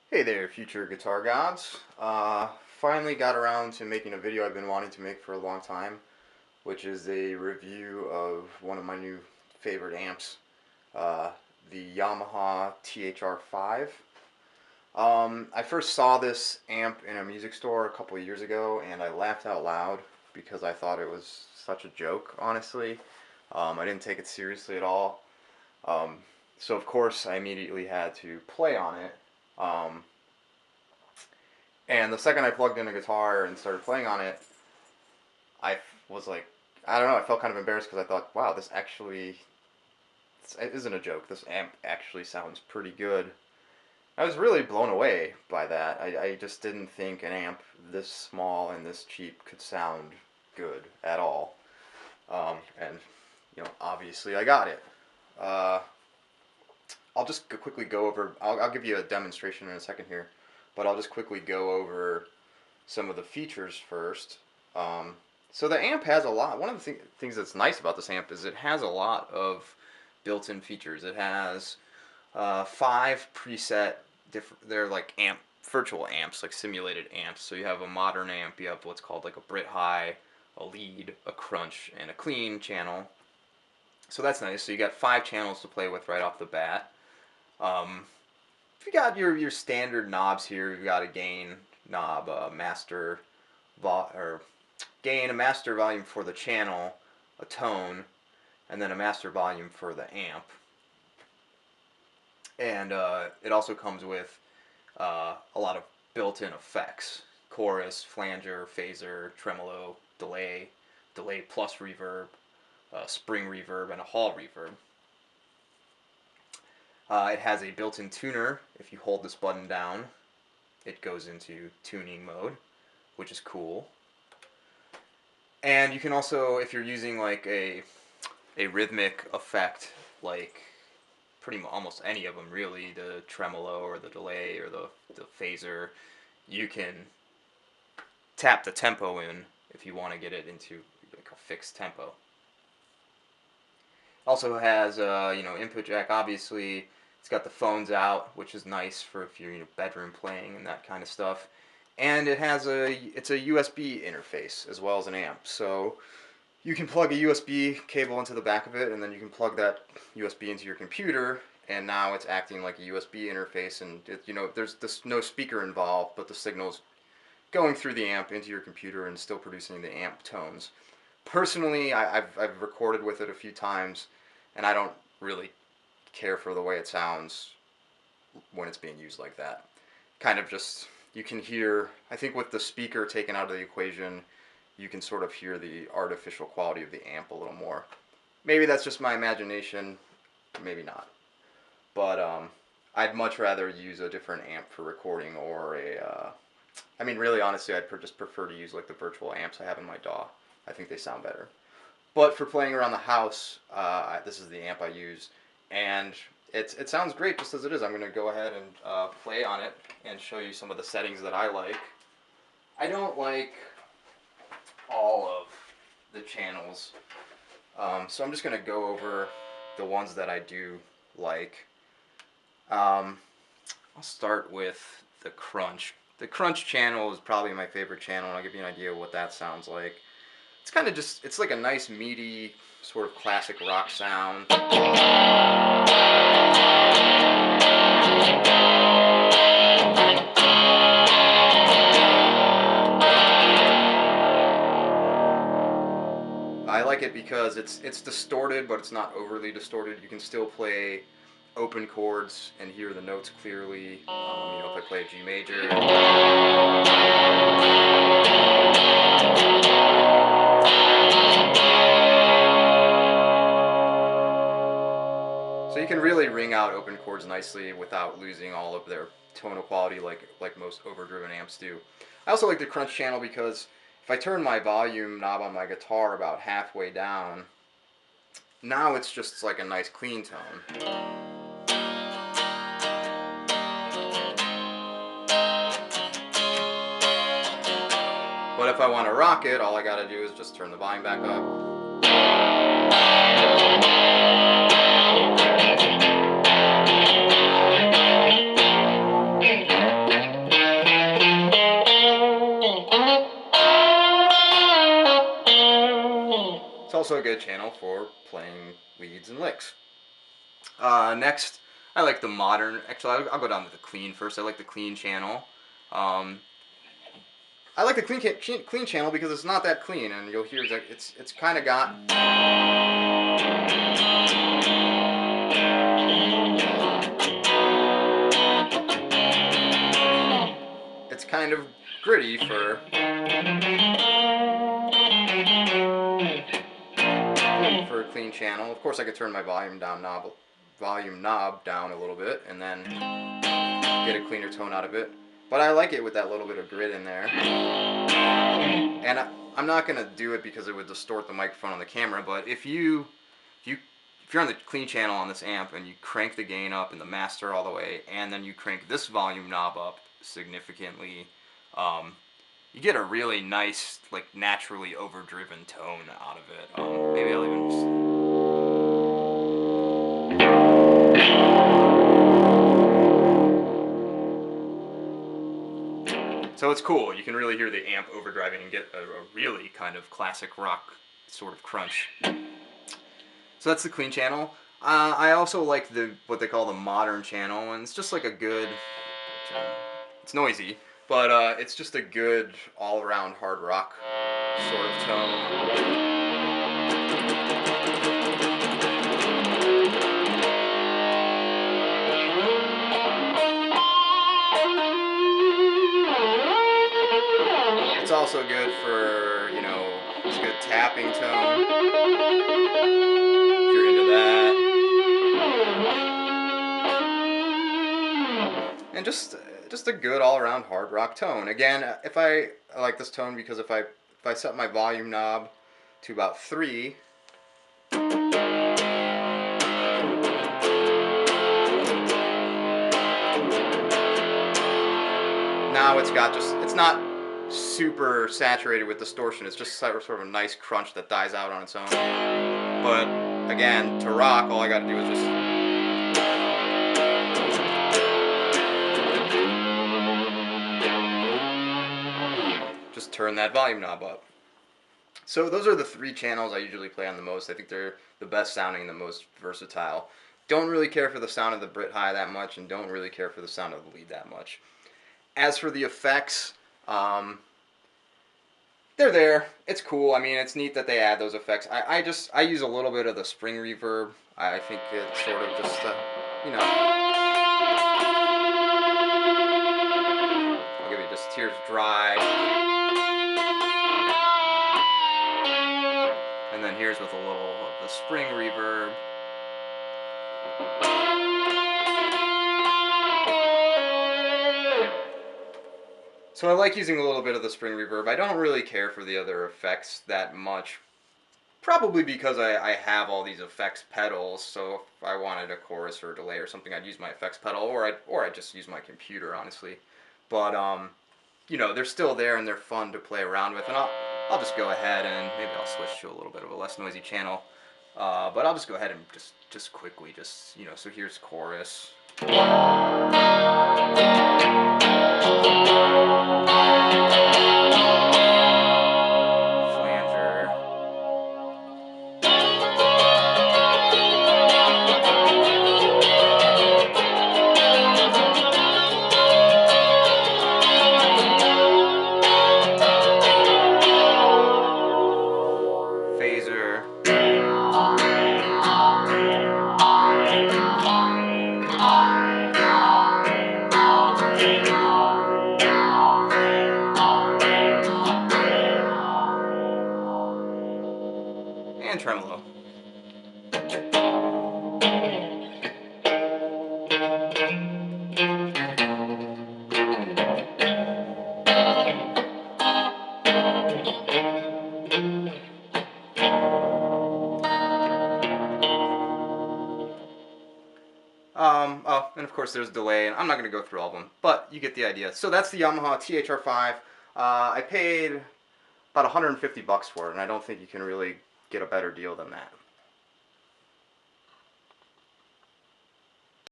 Hey there, future guitar gods. Finally got around to making a video I've been wanting to make for a long time, which is a review of one of my new favorite amps, uh, the Yamaha THR5. I first saw this amp in a music store a couple of years ago, and I laughed out loud because I thought it was such a joke, honestly. I didn't take it seriously at all. Um, so, of course, I immediately had to play on it. Um, And the second I plugged in a guitar and started playing on it, I was like, I don't know, I felt kind of embarrassed because I thought, wow, it isn't a joke. This amp actually sounds pretty good. I was really blown away by that. I just didn't think an amp this small and this cheap could sound good at all. And, obviously I got it. Uh, I'll just quickly go over, I'll give you a demonstration in a second here, but I'll just quickly go over some of the features first. So the amp has a lot. One of the things that's nice about this amp is it has a lot of built-in features. It has five preset they're like virtual amps, like simulated amps. So you have a modern amp, you have what's called like a Brit high, a lead, a crunch, and a clean channel. So that's nice. So you got five channels to play with right off the bat. Um, you got your standard knobs here. You've got a gain knob, a master or gain, a master volume for the channel, a tone, and then a master volume for the amp. And it also comes with a lot of built-in effects: chorus, flanger, phaser, tremolo, delay, delay plus reverb, spring reverb, and a hall reverb. It has a built-in tuner. If you hold this button down, it goes into tuning mode, which is cool. And you can also, if you're using like a rhythmic effect, like almost any of them really, the tremolo or the delay or the phaser, you can tap the tempo in if you want to get it into like a fixed tempo. Also has input jack, obviously. It's got the phones out, which is nice for if you're bedroom playing and that kind of stuff. And it's a USB interface as well as an amp. So you can plug a USB cable into the back of it, and then you can plug that USB into your computer, and now it's acting like a USB interface. And there's no speaker involved, but the signal's going through the amp into your computer and still producing the amp tones. Personally, I've recorded with it a few times, and I don't really care for the way it sounds when it's being used like that. Kind of just, you can hear, I think with the speaker taken out of the equation, you can sort of hear the artificial quality of the amp a little more. Maybe that's just my imagination, maybe not. But I'd much rather use a different amp for recording, or really honestly, I'd just prefer to use like the virtual amps I have in my DAW. I think they sound better. But for playing around the house, this is the amp I use, and it sounds great just as it is. I'm going to go ahead and play on it and show you some of the settings that I like. I don't like all of the channels, so I'm just going to go over the ones that I do like. I'll start with the crunch. The crunch channel is probably my favorite channel, and I'll give you an idea of what that sounds like. It's kind of just, it's like a nice meaty sort of classic rock sound. I like it because it's distorted, but it's not overly distorted. You can still play open chords and hear the notes clearly. If I play a G major. So you can really ring out open chords nicely without losing all of their tonal quality like most overdriven amps do. I also like the crunch channel because if I turn my volume knob on my guitar about halfway down, now it's just like a nice clean tone. But if I want to rock it, all I gotta do is just turn the volume back up. channel for playing leads and licks. Next, I like the modern. Actually, I'll go down to the clean first. I like the clean channel. I like the clean channel because it's not that clean, and you'll hear that it's kind of got. It's kind of gritty for a clean channel. Of course, I could turn my volume knob down a little bit, and then get a cleaner tone out of it. But I like it with that little bit of grit in there. And I'm not gonna do it because it would distort the microphone on the camera. But if you're on the clean channel on this amp and you crank the gain up and the master all the way, and then you crank this volume knob up significantly, you get a really nice, like, naturally overdriven tone out of it. Maybe I'll even just... So it's cool. You can really hear the amp overdriving and get a really kind of classic rock sort of crunch. So that's the clean channel. I also like what they call the modern channel, and it's just like a good... It's noisy, but it's just a good all-around hard rock sort of tone. It's also good for, you know, it's a good tapping tone, if you're into that. And just a good all-around hard rock tone. Again, I like this tone because if I set my volume knob to about 3, now it's not super saturated with distortion. It's just sort of a nice crunch that dies out on its own. But again, to rock, all I got to do is just turn that volume knob up. So those are the 3 channels I usually play on the most. I think they're the best sounding and the most versatile. Don't really care for the sound of the Brit High that much, and don't really care for the sound of the lead that much. As for the effects, they're there. It's cool. I mean, it's neat that they add those effects. I use a little bit of the spring reverb. I think it's sort of just, you know. I'll give you just Here's Dry. And then here's with a little of the spring reverb. So I like using a little bit of the spring reverb. I don't really care for the other effects that much. Probably because I have all these effects pedals, so if I wanted a chorus or a delay or something, I'd use my effects pedal, or I'd just use my computer, honestly. But you know, they're still there and they're fun to play around with, and I'll just go ahead and maybe I'll switch to a little bit of a less noisy channel. But I'll just go ahead and just quickly, you know, so here's chorus. And tremolo. Oh, and of course there's delay, and I'm not going to go through all of them, but you get the idea. So that's the Yamaha THR5. I paid about $150 for it, and I don't think you can really get a better deal than that.